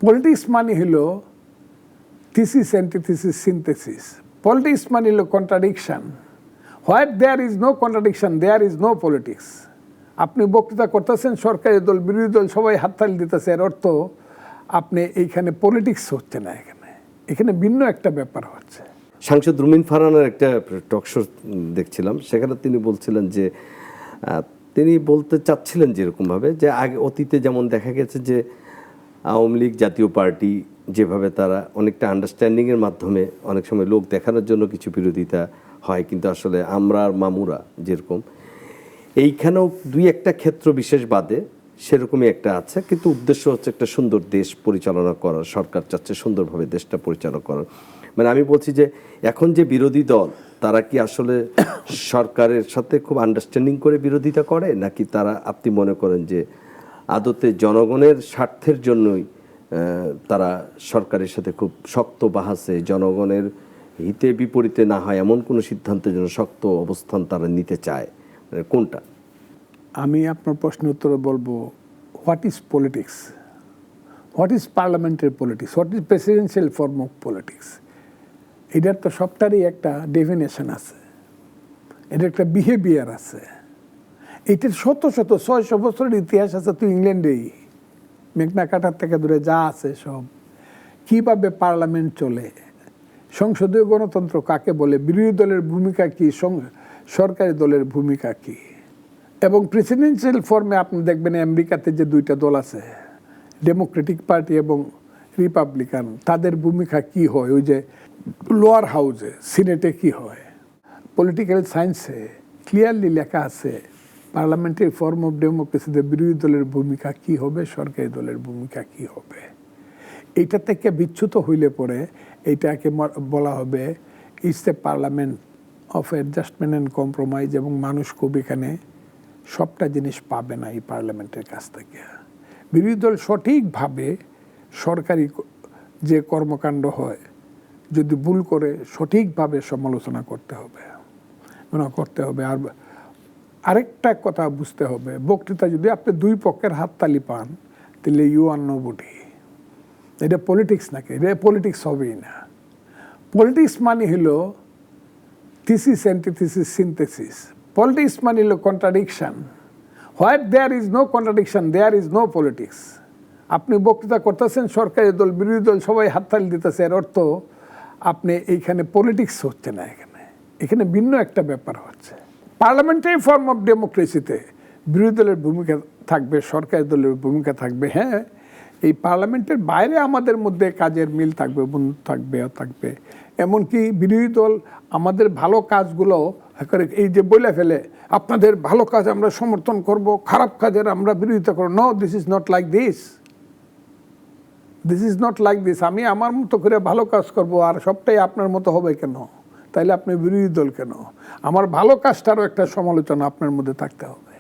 Politics মানে হলো thesis antithesis synthesis. Politics মানে হলো contradiction. What there is no contradiction there is no politics. আপনি বক্তৃতা করতেছেন, সরকারি দল বিরোধী দল সবাই হাততালি দিতেছে, এর অর্থ আপনি এইখানে পলিটিক্স হচ্ছে না, এখানে ভিন্ন একটা ব্যাপার হচ্ছে। সাংসদ রুমিন ফারহানের একটা টকশো দেখছিলাম, সেখানে তিনি বলছিলেন যে তিনি বলতে চাচ্ছিলেন যেরকমভাবে যে আগে অতীতে যেমন দেখা গেছে যে আওয়ামী লীগ জাতীয় পার্টি যেভাবে তারা অনেকটা আন্ডারস্ট্যান্ডিংয়ের মাধ্যমে অনেক সময় লোক দেখানোর জন্য কিছু বিরোধিতা হয়, কিন্তু আসলে আমরা আর মামুরা যেরকম এইখানেও দুই একটা ক্ষেত্র বিশেষ বাদে সেরকমই একটা আছে, কিন্তু উদ্দেশ্য হচ্ছে একটা সুন্দর দেশ পরিচালনা করার। সরকার চাচ্ছে সুন্দরভাবে দেশটা পরিচালনা করার। মানে আমি বলছি যে এখন যে বিরোধী দল তারা কি আসলে সরকারের সাথে খুব আন্ডারস্ট্যান্ডিং করে বিরোধিতা করে, নাকি তারা আপনি মনে করেন যে আদতে জনগণের স্বার্থের জন্যই তারা সরকারের সাথে খুব শক্ত বাহাসে, জনগণের হিতে বিপরীতে না হয় এমন কোনো সিদ্ধান্তের জন্য শক্ত অবস্থান তারা নিতে চায়? কোনটা? আমি আপনার প্রশ্নের উত্তরে বলবো, what is politics, what is parliamentary politics, what is presidential form of politics. এটার তো সবটারই একটা ডেফিনেশন আছে, এটা একটা বিহেভিয়ার আছে। এটার শত শত 600 বছরের ইতিহাস আছে। তো ইংল্যান্ডেই মেঘনা কাটার থেকে দূরে যা আছে সব, কীভাবে পার্লামেন্ট চলে, সংসদীয় গণতন্ত্র কাকে বলে, বিরোধী দলের ভূমিকা কী, সরকারি দলের ভূমিকা কী, এবং প্রেসিডেন্সিয়াল ফর্মে আপনি দেখবেন আমেরিকাতে যে দুইটা দল আছে, ডেমোক্রেটিক পার্টি এবং রিপাবলিকান, তাদের ভূমিকা কি হয়, ওই যে লোয়ার হাউসে সিনেটে কি হয়। পলিটিক্যাল সায়েন্সে ক্লিয়ারলি লেখা আছে পার্লামেন্টারি ফর্ম অফ ডেমোক্রেসিতে বিরোধী দলের ভূমিকা কি হবে, সরকারি দলের ভূমিকা কি হবে। এইটা থেকে বিচ্যুত হইলে পরে এইটাকে বলা হবে it's a parliament of adjustment and compromise, এবং মানুষ খুব এখানে সবটা জিনিস পাবে না এই পার্লামেন্টের কাছ থেকে। বিরোধী দল সঠিকভাবে সরকারি যে কর্মকাণ্ড হয় যদি ভুল করে সঠিকভাবে সমালোচনা করতে হবে। আর আরেকটা কথা বুঝতে হবে, বক্তৃতা যদি আপনি দুই পক্ষের হাততালি পান তাহলে ইউ আর নোবডি। এটা পলিটিক্স নাকি? এটা পলিটিক্স হবেই না। পলিটিক্স মানে হলো থিসিস অ্যান্টিথিসিস সিনথেসিস। পলিটিক্স মানে হলো contradiction. What there is no contradiction there is no politics. আপনি বক্তৃতা করতেছেন, সরকারি দল বিরোধী দল সবাই হাততালি দিতেছে, এর অর্থ আপনি এইখানে পলিটিক্স হচ্ছে না, এখানে ভিন্ন একটা ব্যাপার হচ্ছে। পার্লামেন্টারি ফর্ম অফ ডেমোক্রেসিতে বিরোধী দলের ভূমিকা থাকবে, সরকারি দলের ভূমিকা থাকবে। হ্যাঁ, এই পার্লামেন্টের বাইরে আমাদের মধ্যে কাজের মিল থাকবে, বন্ধু থাকবে। এমনকি বিরোধী দল আমাদের ভালো কাজগুলো এই যে বলে ফেলে, আপনাদের ভালো কাজ আমরা সমর্থন করব, খারাপ কাজের আমরা বিরোধিতা করব। No, this is not like this. This is not like this. আমি আমার মতো করে ভালো কাজ করব, আর সবটাই আপনার মতো হবে কেন? তাইলে আপনি বিরোধী দল কেন? আমার ভালো কাজটারও একটা সমালোচনা আপনার মধ্যে থাকতে হবে।